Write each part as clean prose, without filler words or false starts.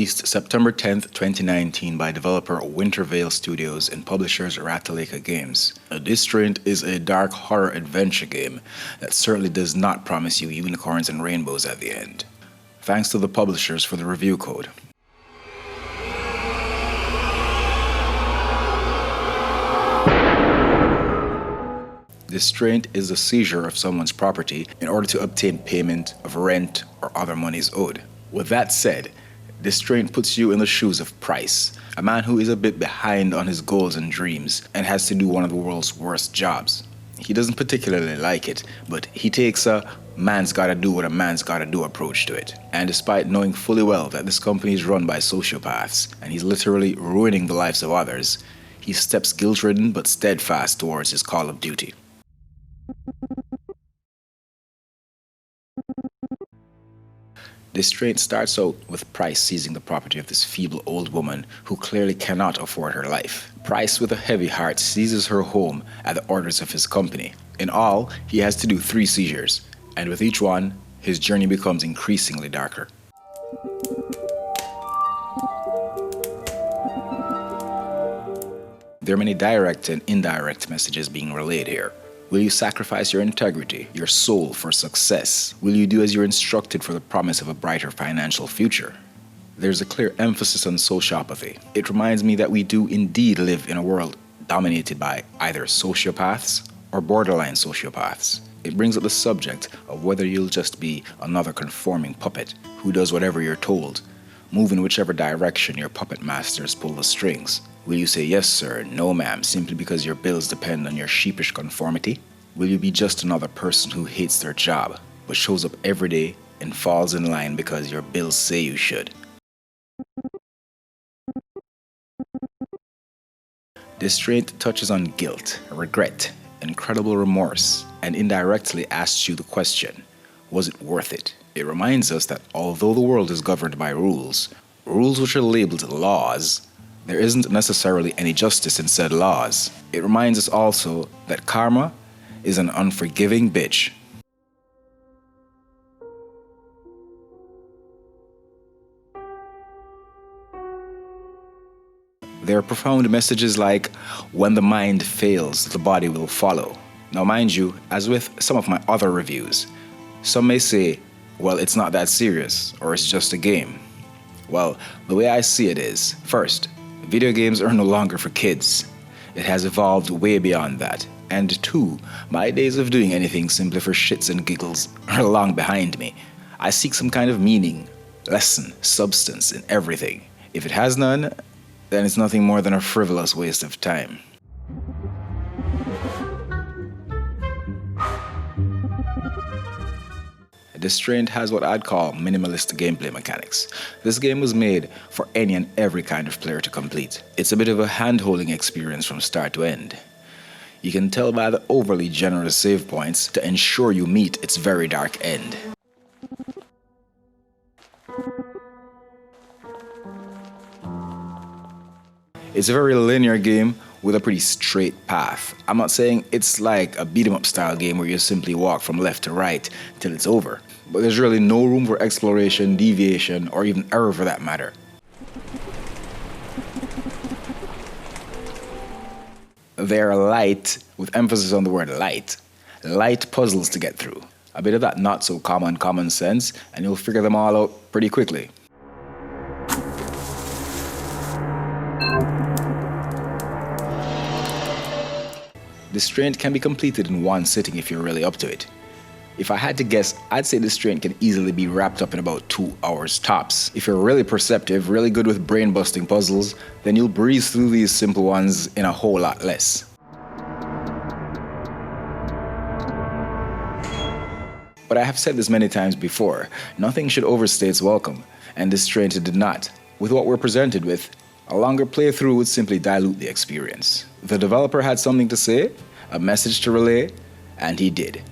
Released September 10th, 2019 by developer Wintervale Studios and publishers Ratalaika Games. Distraint is a dark horror adventure game that certainly does not promise you unicorns and rainbows at the end. Thanks to the publishers for the review code. Distraint is the seizure of someone's property in order to obtain payment of rent or other monies owed. With that said, Distraint puts you in the shoes of Price, a man who is a bit behind on his goals and dreams and has to do one of the world's worst jobs. He doesn't particularly like it, but he takes a man's gotta do what a man's gotta do approach to it. And despite knowing fully well that this company is run by sociopaths and he's literally ruining the lives of others, he steps guilt-ridden but steadfast towards his call of duty. Distraint starts out with Price seizing the property of this feeble old woman who clearly cannot afford her life. Price, with a heavy heart, seizes her home at the orders of his company. In all, he has to do 3 seizures, and with each one, his journey becomes increasingly darker. There are many direct and indirect messages being relayed here. Will you sacrifice your integrity, your soul for success? Will you do as you're instructed for the promise of a brighter financial future? There's a clear emphasis on sociopathy. It reminds me that we do indeed live in a world dominated by either sociopaths or borderline sociopaths. It brings up the subject of whether you'll just be another conforming puppet who does whatever you're told, move in whichever direction your puppet masters pull the strings. Will you say yes sir, no ma'am, simply because your bills depend on your sheepish conformity? Will you be just another person who hates their job, but shows up every day and falls in line because your bills say you should? Distraint touches on guilt, regret, incredible remorse, and indirectly asks you the question, was it worth it? It reminds us that although the world is governed by rules which are labeled laws, there isn't necessarily any justice in said laws. It reminds us also that karma is an unforgiving bitch. There are profound messages like, when the mind fails, the body will follow. Now mind you, as with some of my other reviews, some may say, well, it's not that serious, or it's just a game. Well, the way I see it is, first, video games are no longer for kids. It has evolved way beyond that. And 2, my days of doing anything simply for shits and giggles are long behind me. I seek some kind of meaning, lesson, substance in everything. If it has none, then it's nothing more than a frivolous waste of time. Distraint has what I'd call minimalist gameplay mechanics. This game was made for any and every kind of player to complete. It's a bit of a hand-holding experience from start to end. You can tell by the overly generous save points to ensure you meet its very dark end. It's a very linear game with a pretty straight path. I'm not saying it's like a beat-em-up style game where you simply walk from left to right till it's over, but there's really no room for exploration, deviation, or even error for that matter. There are light, with emphasis on the word light puzzles to get through. A bit of that not so common sense, and you'll figure them all out pretty quickly. Distraint can be completed in one sitting if you're really up to it. If I had to guess, I'd say Distraint can easily be wrapped up in about 2 hours tops. If you're really perceptive, really good with brain-busting puzzles, then you'll breeze through these simple ones in a whole lot less. But I have said this many times before, nothing should overstay its welcome, and Distraint did not. With what we're presented with, a longer playthrough would simply dilute the experience. The developer had something to say, a message to relay, and he did.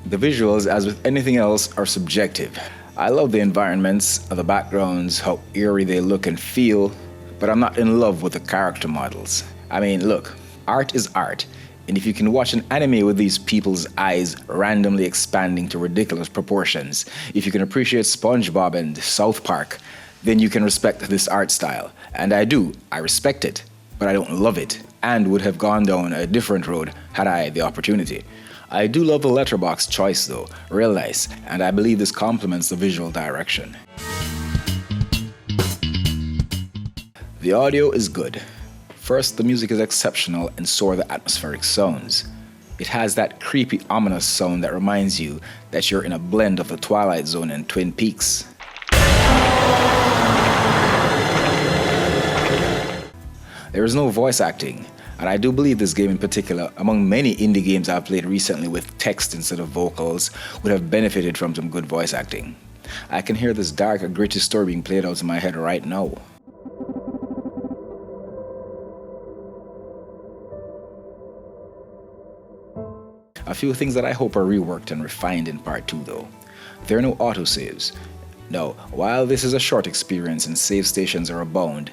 The visuals, as with anything else, are subjective. I love the environments, the backgrounds, how eerie they look and feel, but I'm not in love with the character models. I mean, look, art is art. And if you can watch an anime with these people's eyes randomly expanding to ridiculous proportions, if you can appreciate SpongeBob and South Park, then you can respect this art style. And I do, I respect it, but I don't love it, and would have gone down a different road had I the opportunity. I do love the letterbox choice though, real nice, and I believe this complements the visual direction. The audio is good. First, the music is exceptional, and so are the atmospheric sounds. It has that creepy, ominous sound that reminds you that you're in a blend of the Twilight Zone and Twin Peaks. There is no voice acting, and I do believe this game in particular, among many indie games I've played recently with text instead of vocals, would have benefited from some good voice acting. I can hear this dark, gritty story being played out in my head right now. A few things that I hope are reworked and refined in part 2 though. There are no autosaves. No, while this is a short experience and save stations are abound,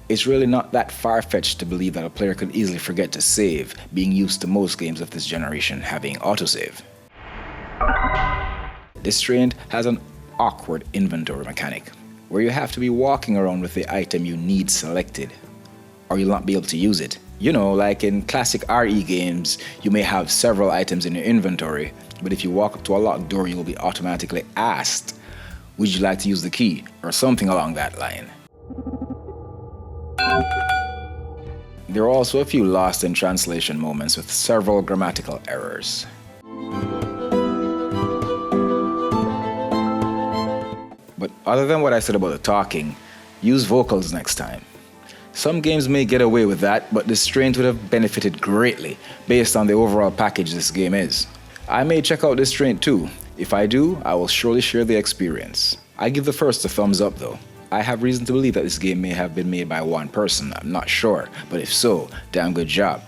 it's really not that far-fetched to believe that a player could easily forget to save, being used to most games of this generation having autosave. Distraint has an awkward inventory mechanic, where you have to be walking around with the item you need selected, or you'll not be able to use it. You know, like in classic RE games, you may have several items in your inventory, but if you walk up to a locked door, you will be automatically asked, would you like to use the key, or something along that line. There are also a few lost in translation moments with several grammatical errors. But other than what I said about the talking, use vocals next time. Some games may get away with that, but Distraint would have benefited greatly based on the overall package this game is. I may check out Distraint too. If I do, I will surely share the experience. I give the first a thumbs up though. I have reason to believe that this game may have been made by one person, I'm not sure, but if so, damn good job.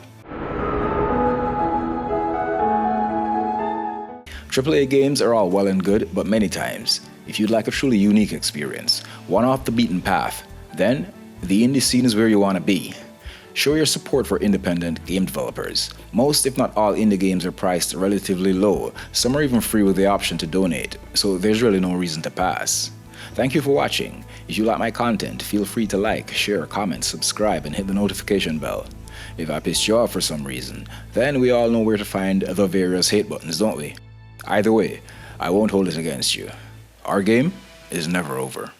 AAA games are all well and good, but many times, if you'd like a truly unique experience, one off the beaten path, then the indie scene is where you want to be. Show your support for independent game developers. Most, if not all, indie games are priced relatively low. Some are even free with the option to donate, so there's really no reason to pass. Thank you for watching. If you like my content, feel free to like, share, comment, subscribe, and hit the notification bell. If I pissed you off for some reason, then we all know where to find the various hate buttons, don't we? Either way, I won't hold it against you. Our game is never over.